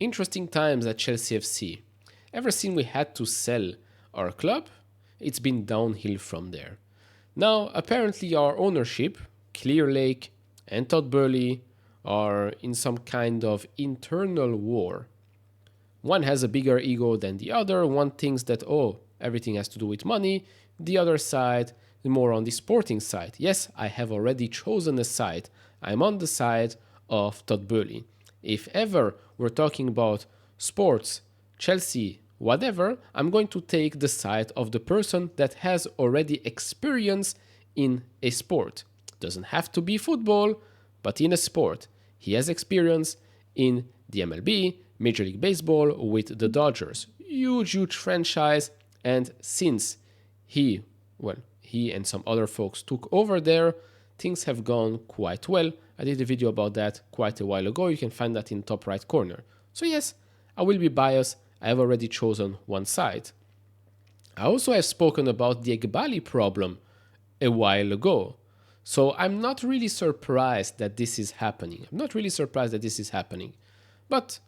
Interesting times at Chelsea FC. Ever since we had to sell our club, it's been downhill from there. Now, apparently, our ownership, Clearlake and Todd Boehly, are in some kind of internal war. One has a bigger ego than the other. One thinks that, oh, everything has to do with money. The other side, more on the sporting side. Yes, I have already chosen a side. I'm on the side of Todd Boehly. If ever we're talking about sports, Chelsea, whatever, I'm going to take the side of the person that has already experience in a sport. Doesn't have to be football, but in a sport. He has experience in the MLB, Major League Baseball with the Dodgers. Huge franchise. And since he and some other folks took over there, things have gone quite well. I did a video about that quite a while ago. You can find that in the top right corner. So yes, I will be biased. I have already chosen one side. I also have spoken about the Egbahli problem a while ago. So I'm not really surprised that this is happening. But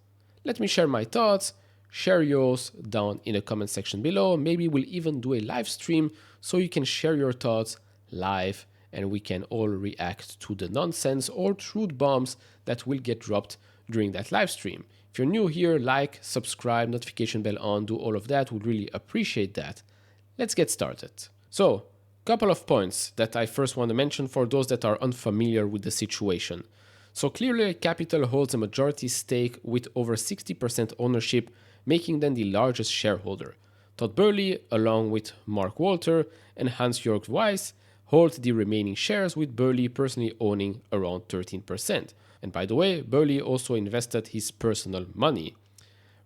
let me share my thoughts. Share yours down in the comment section below. Maybe we'll even do a live stream so you can share your thoughts live and we can all react to the nonsense or truth bombs that will get dropped during that live stream. If you're new here, like, subscribe, notification bell on, do all of that. Would really appreciate that. Let's get started. So, couple of points that I first want to mention for those that are unfamiliar with the situation. So Clearlake Capital holds a majority stake with over 60% ownership, making them the largest shareholder. Todd Boehly, along with Mark Walter and Hans-Jörg Weiss, hold the remaining shares, with Boehly personally owning around 13%. And by the way, Boehly also invested his personal money.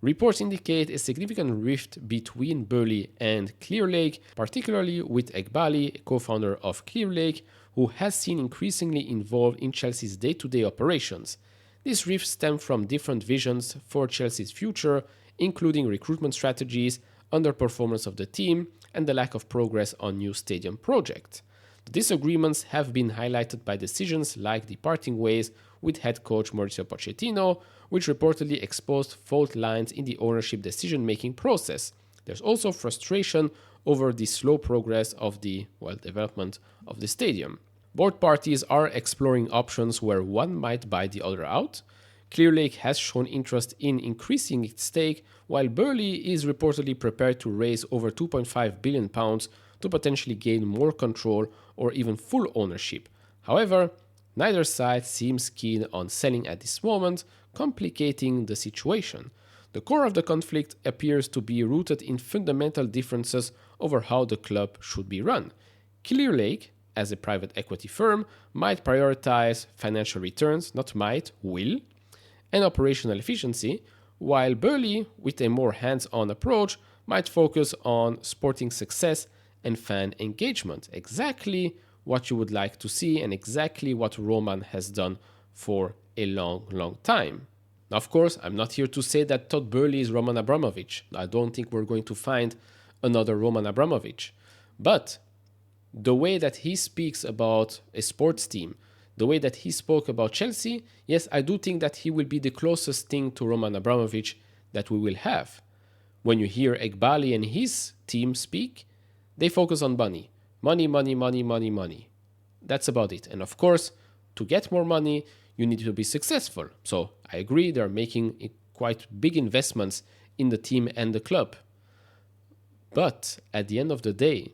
Reports indicate a significant rift between Boehly and Clearlake, particularly with Egbahli, co-founder of Clearlake, who has seen increasingly involved in Chelsea's day-to-day operations. This rift stems from different visions for Chelsea's future, including recruitment strategies, underperformance of the team, and the lack of progress on new stadium projects. The disagreements have been highlighted by decisions like the parting ways with head coach Mauricio Pochettino, which reportedly exposed fault lines in the ownership decision-making process. There's also frustration over the slow progress of the development of the stadium. Both parties are exploring options where one might buy the other out. Clearlake has shown interest in increasing its stake, while Boehly is reportedly prepared to raise over £2.5 billion to potentially gain more control or even full ownership. However, neither side seems keen on selling at this moment, complicating the situation. The core of the conflict appears to be rooted in fundamental differences over how the club should be run. Clearlake, as a private equity firm, might prioritize financial returns, will, and operational efficiency, while Boehly, with a more hands-on approach, might focus on sporting success and fan engagement. Exactly what you would like to see and exactly what Roman has done for a long time. Now, of course, I'm not here to say that Todd Boehly is Roman Abramovich. I don't think we're going to find another Roman Abramovich. But the way that he speaks about a sports team, the way that he spoke about Chelsea, yes, I do think that he will be the closest thing to Roman Abramovich that we will have. When you hear Egbahli and his team speak, they focus on money. Money. That's about it. And of course, to get more money, you need to be successful. So I agree, they're making quite big investments in the team and the club. But at the end of the day,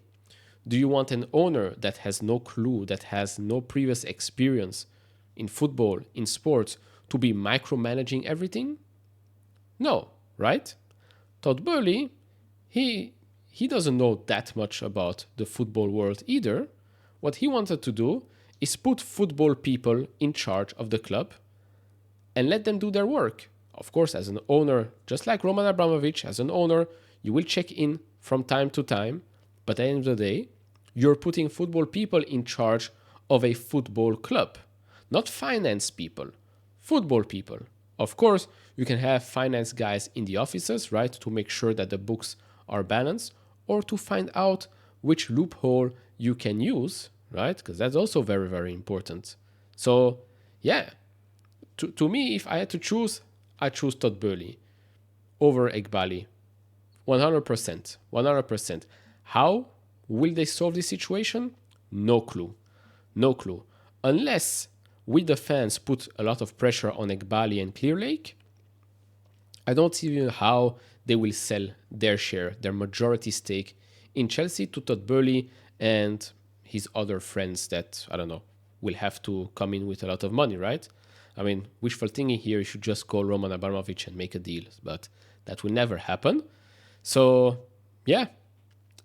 do you want an owner that has no clue, that has no previous experience in football, in sports, to be micromanaging everything? No, right? Todd Boehly, he doesn't know that much about the football world either. What he wanted to do is put football people in charge of the club and let them do their work. Of course, as an owner, just like Roman Abramovich, as an owner, you will check in from time to time, but at the end of the day, you're putting football people in charge of a football club, not finance people, football people. Of course, you can have finance guys in the offices, right, to make sure that the books are balanced, or to find out which loophole you can use, right, because that's also very important. So, yeah, to me, if I had to choose, I choose Todd Boehly. over Egbahli. 100%. 100%. How will they solve this situation? No clue. No clue. Unless we, the fans, put a lot of pressure on Egbahli and Clearlake, I don't see how they will sell their share, their majority stake in Chelsea to Todd Boehly and his other friends that, I don't know, will have to come in with a lot of money, right? I mean, wishful thinking here, you should just call Roman Abramovich and make a deal, but that will never happen. So, yeah,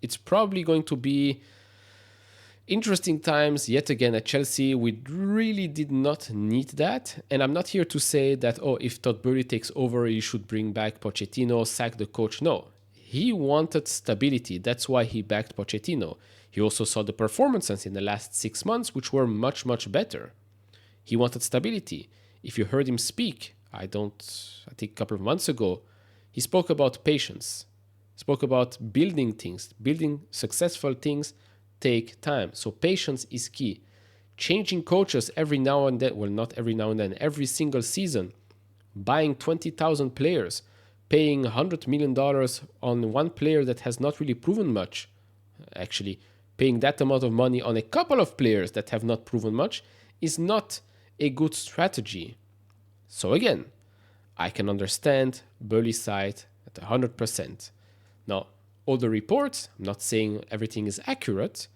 it's probably going to be interesting times yet again at Chelsea. We really did not need that. And I'm not here to say that, oh, if Todd Boehly takes over, you should bring back Pochettino, sack the coach. No, he wanted stability. That's why he backed Pochettino. He also saw the performances in the last 6 months, which were much, much better. He wanted stability. If you heard him speak, I think a couple of months ago, he spoke about patience, spoke about building things, building successful things take time. So patience is key. Changing coaches every now and then, well, not every now and then, every single season, buying 20,000 players, paying $100 million on one player that has not really proven much, actually paying that amount of money on a couple of players that have not proven much is not a good strategy. So again, I can understand Boehly's side at 100%. Now, all the reports, I'm not saying everything is accurate,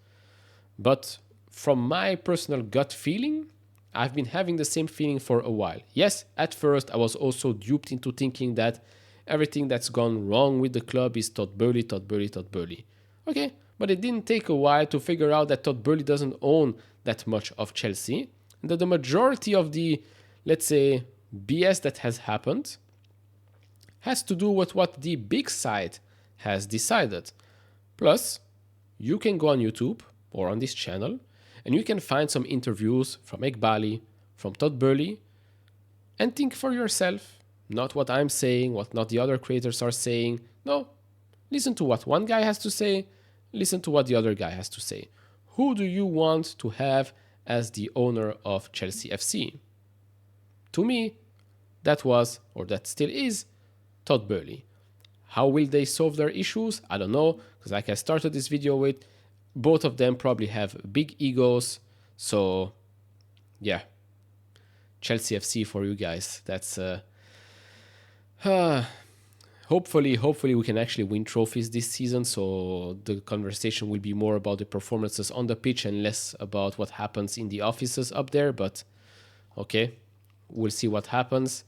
but from my personal gut feeling, I've been having the same feeling for a while. Yes, at first I was also duped into thinking that everything that's gone wrong with the club is Todd Boehly, Todd Boehly, Todd Boehly. Okay, but it didn't take a while to figure out that Todd Boehly doesn't own that much of Chelsea, and that the majority of the, let's say, BS that has happened has to do with what the big side has decided. Plus, you can go on YouTube or on this channel and you can find some interviews from Egbahli, from Todd Boehly, and think for yourself, not what I'm saying, what not the other creators are saying. No, listen to what one guy has to say, listen to what the other guy has to say. Who do you want to have as the owner of Chelsea FC? To me, that was, or that still is, Todd Boehly. How will they solve their issues? I don't know, because like I started this video with, both of them probably have big egos. So, yeah, Chelsea FC for you guys. That's hopefully we can actually win trophies this season. So the conversation will be more about the performances on the pitch and less about what happens in the offices up there. But okay, we'll see what happens.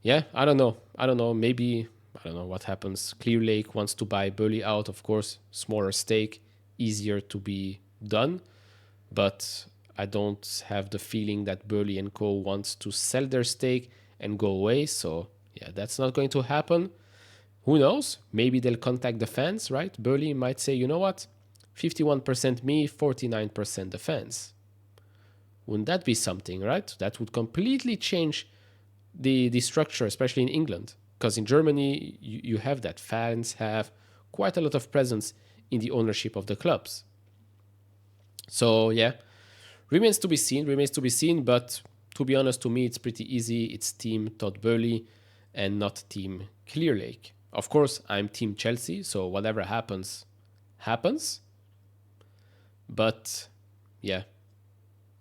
Yeah, I don't know. Maybe, I don't know what happens. Clearlake wants to buy Boehly out, of course. Smaller stake, easier to be done. But I don't have the feeling that Boehly and Co. wants to sell their stake and go away. So, yeah, that's not going to happen. Who knows? Maybe they'll contact the fans, right? Boehly might say, you know what? 51% me, 49% the fans. Wouldn't that be something, right? That would completely change the structure, especially in England. Because in Germany, you have that. Fans have quite a lot of presence in the ownership of the clubs. So, yeah, remains to be seen. But to be honest, to me, it's pretty easy. It's team Todd Boehly and not team Clearlake. Of course, I'm team Chelsea, so whatever happens, happens. But, yeah,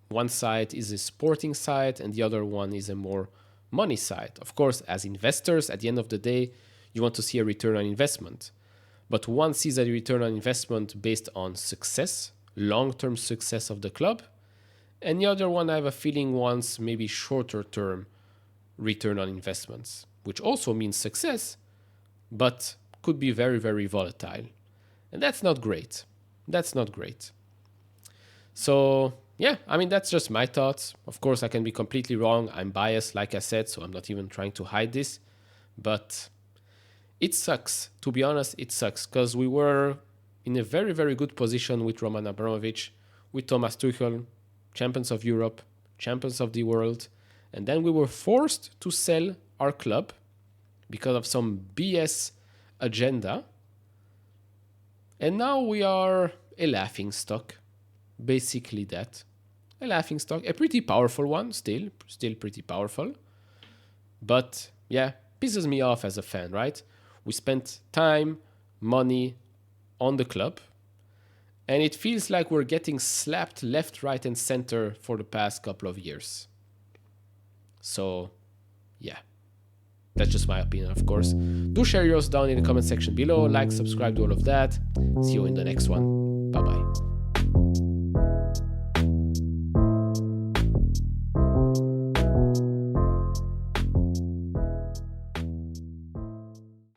one side is a sporting side and the other one is a more money side. Of course, as investors, at the end of the day, you want to see a return on investment. But one sees a return on investment based on success, long-term success of the club. And the other one, I have a feeling, wants maybe shorter-term return on investments, which also means success, but could be very, very volatile. And that's not great. So, yeah, I mean, that's just my thoughts. Of course, I can be completely wrong. I'm biased, like I said, so I'm not even trying to hide this. But it sucks. To be honest, it sucks because we were in a very, very good position with Roman Abramovich, with Thomas Tuchel, champions of Europe, champions of the world. And then we were forced to sell our club because of some BS agenda. And now we are a laughing stock. Basically that. A laughing stock. A pretty powerful one, still pretty powerful. But yeah, pisses me off as a fan, right? We spent time, money on the club, and it feels like we're getting slapped left, right, and center for the past couple of years. So, yeah. That's just my opinion, of course. Do share yours down in the comment section below. Like, subscribe, do all of that. See you in the next one. Bye-bye.